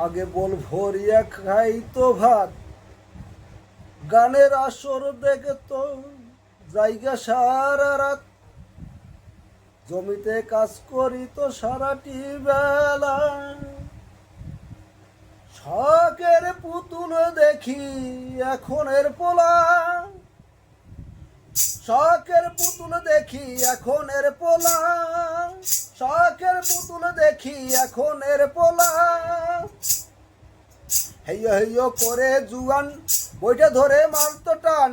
আগে বল ভরিয়া খাইতো ভাত, গানের আসর দেখতো জায়গা সারা রাত, জমিতে কাজ করিত সারাটি বেলা। শখের পুতুল দেখি এখনের পোলা, শখের পুতুল দেখি এখনের পোলা, শখের পুতুল দেখি এখনের পোলা। হেইয় হেইয় করে জুয়ান বইটা ধরে মারতো টান,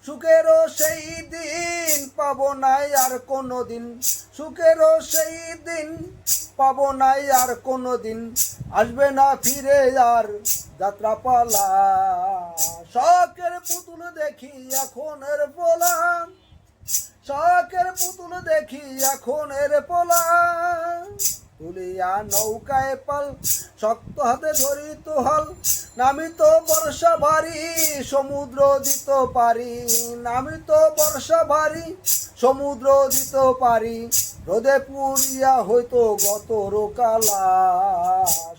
সুখেরও সেই দিন পাবো নাই আর কোনো দিন, সুখেরও সেই দিন পাবো নাই আর কোনো দিন, আসবে না ফিরে আর যাত্রাপালা। শখের পুতুল দেখি এখনের পোলা, শখের পুতুল দেখি এখনের পোলা। তুলিয়া নৌকায় পাল, শক্ত হাতে ধরিত হল, নামিত বর্ষা ভারী সমুদ্র দিত পারি, নামিত বর্ষা ভারী সমুদ্র দিত পারি, রোদে পুরিয়া হইতো গত রোকালা।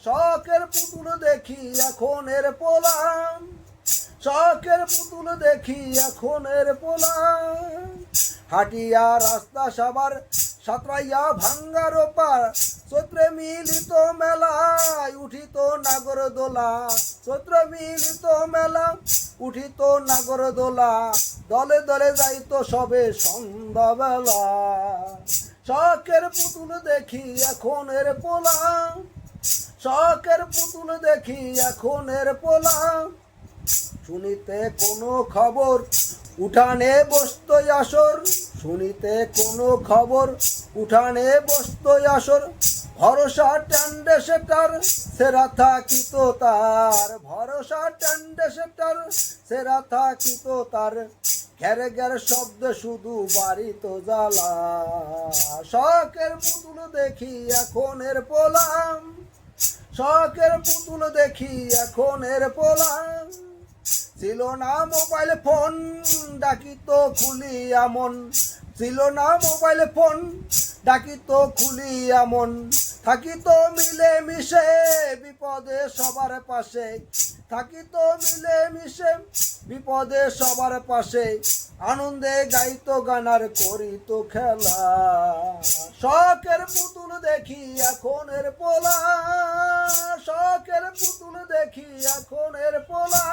শখের পুতুল দেখি এখনের পোলা, শখের পুতুল দেখি এখনের পোলা। হাটিয়া রাস্তা সাবার সাঁতরাইয়া ভাঙ্গার পার, চৈত্রে মিলিত মেলায় উঠিত নাগর দোলা, চৈত্রে মিলিত মেলা উঠিত নাগর দোলা, দলে দলে যাইতো সবে সন্ধ্যাবেলা। শখের পুতুল দেখি এখনের পোলা, শখের পুতুল দেখি এখনের পোলা। শুনিতে কোনো খবর উঠানে বসতো আসর, শুনিতে কোনো খবর উঠানে বসতো আসর, ভরসা টান্ডে সেটার সেরা থাকিত তার, ভরসা টান্ডে সেটার সেরা থাকিত তার, ঘেরে ঘেরে শব্দ শুধু বাড়িত জ্বালা। শখের পুতুল দেখি এখনের পোলা, শখের পুতুল দেখি এখনের পোলা। ছিল না মোবাইল ফোন ডাকিত খুলিয়া মন, ছিল না মোবাইল ফোন ডাকিত খুলিয়া মন, থাকিত মিলে মিশে বিপদে সবার পাশে, থাকিত মিলে মিশে বিপদে সবার পাশে, আনন্দে গাইত গানার করিত খেলা। শখের পুতুল দেখি এখনের পোলা, শখের পুতুল দেখি এখনের পোলা।